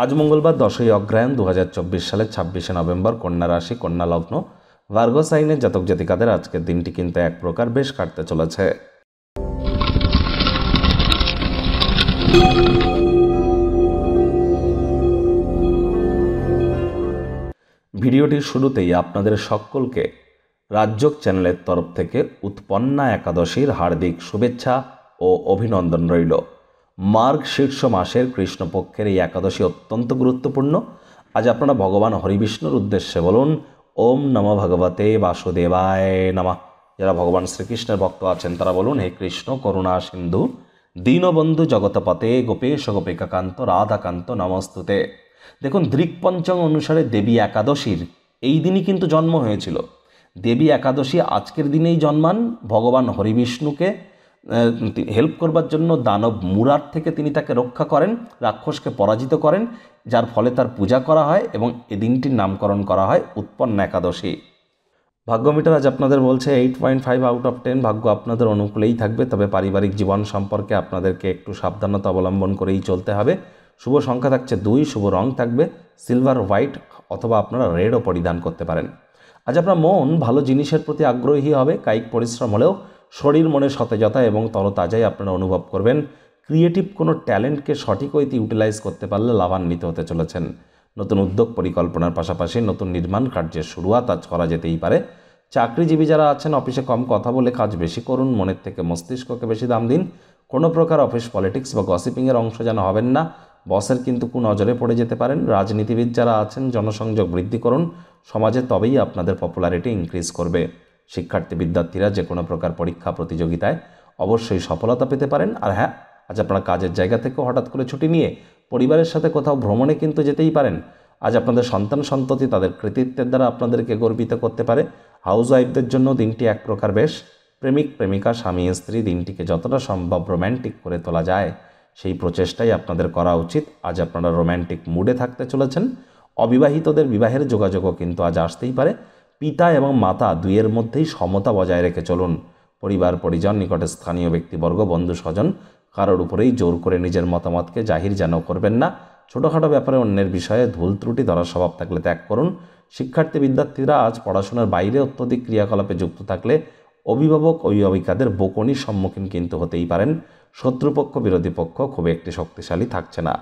আজ মঙ্গলবার 10ই অগ্রহায়ণ 2024 সালের 26শে নভেম্বর, কন্যা রাশি, কন্যা লগ্ন, ভার্গো সাইনের জাতক জাতিকাদের আজকের দিনটি কিন্তু এক প্রকার বেশ কাটতে চলেছে। ভিডিওটির শুরুতেই আপনাদের সকলকে রাজযোগ চ্যানেলের তরফ থেকে উৎপন্না একাদশীর হার্দিক শুভেচ্ছা ও অভিনন্দন রইল। মার্গ শীর্ষ মাসের কৃষ্ণপক্ষের এই একাদশী অত্যন্ত গুরুত্বপূর্ণ। আজ আপনারা ভগবান হরিবিষ্ণুর উদ্দেশ্যে বলুন ওম নমঃ ভগবতে বাসুদেবায় নমঃ। যারা ভগবান শ্রীকৃষ্ণের ভক্ত আছেন তারা বলুন হে কৃষ্ণ করুণা সিন্ধু দীনবন্ধু জগতপতে গোপেশ গোপিকাকান্ত রাধাকান্ত নমস্তুতে। দেখুন, দৃক্পঞ্চং অনুসারে দেবী একাদশীর এই দিনই কিন্তু জন্ম হয়েছিল। দেবী একাদশী আজকের দিনেই জন্মান। ভগবান হরিবিষ্ণুকে হেল্প করবার জন্য দানব মুরার থেকে তিনি তাকে রক্ষা করেন, রাক্ষসকে পরাজিত করেন, যার ফলে তার পূজা করা হয় এবং এ দিনটির নামকরণ করা হয় উৎপন্না একাদশী। ভাগ্যমিটার আজ আপনাদের বলছে 8.5 আউট অফ 10। ভাগ্য আপনাদের অনুকূলেই থাকবে, তবে পারিবারিক জীবন সম্পর্কে আপনাদেরকে একটু সাবধানতা অবলম্বন করেই চলতে হবে। শুভ সংখ্যা থাকছে 2, শুভ রং থাকবে সিলভার, হোয়াইট অথবা আপনারা রেডও পরিধান করতে পারেন। আজ আপনার মন ভালো জিনিসের প্রতি আগ্রহী হবে। কায়িক পরিশ্রম হলেও শরীর মনে সতেজতা এবং তরতাজাই আপনারা অনুভব করবেন। ক্রিয়েটিভ কোনো ট্যালেন্টকে সঠিক ওয়েতে ইউটিলাইজ করতে পারলে লাভান্বিত হতে চলেছেন। নতুন উদ্যোগ পরিকল্পনার পাশাপাশি নতুন নির্মাণ কার্যের শুরুয়াত আজ করা যেতেই পারে। চাকরিজীবী যারা আছেন অফিসে কম কথা বলে কাজ বেশি করুন, মনের থেকে মস্তিষ্ককে বেশি দাম দিন। কোনো প্রকার অফিস পলিটিক্স বা গসিপিংয়ের অংশ যেন হবেন না, বসের কিন্তু কুনজরে পড়ে যেতে পারেন। রাজনীতিবিদ যারা আছেন জনসংযোগ বৃদ্ধি করুন, সমাজে তবেই আপনাদের পপুলারিটি ইনক্রিজ করবে। শিক্ষার্থী বিদ্যার্থীরা যে কোনো প্রকার পরীক্ষা প্রতিযোগিতায় অবশ্যই সফলতা পেতে পারেন। আর হ্যাঁ, আজ আপনারা কাজের জায়গা থেকে হঠাৎ করে ছুটি নিয়ে পরিবারের সাথে কোথাও ভ্রমণে কিন্তু যেতেই পারেন। আজ আপনাদের সন্তান সন্ততি তাদের কৃতিত্বের দ্বারা আপনাদেরকে গর্বিত করতে পারে। হাউস ওয়াইফদের জন্য দিনটি এক প্রকার বেশ। প্রেমিক প্রেমিকা স্বামী স্ত্রী দিনটিকে যতটা সম্ভব রোম্যান্টিক করে তোলা যায় সেই প্রচেষ্টাই আপনাদের করা উচিত। আজ আপনারা রোম্যান্টিক মুডে থাকতে চলেছেন। অবিবাহিতদের বিবাহের যোগাযোগও কিন্তু আজ আসতেই পারে। পিতা এবং মাতা দুইয়ের মধ্যেই সমতা বজায় রেখে চলুন। পরিবার পরিজন, নিকটে স্থানীয় ব্যক্তিবর্গ, বন্ধু স্বজন কারোর উপরেই জোর করে নিজের মতামতকে জাহির যেন করবেন না। ছোটোখাটো ব্যাপারে অন্যের বিষয়ে ভুল ত্রুটি ধরার স্বভাব থাকলে ত্যাগ করুন। শিক্ষার্থী বিদ্যার্থীরা আজ পড়াশোনার বাইরে অত্যধিক ক্রিয়াকলাপে যুক্ত থাকলে অভিভাবক অভিভাবিকাদের বকুনির সম্মুখীন কিন্তু হতেই পারেন। শত্রুপক্ষ বিরোধী পক্ষ খুব একটি শক্তিশালী থাকছে না।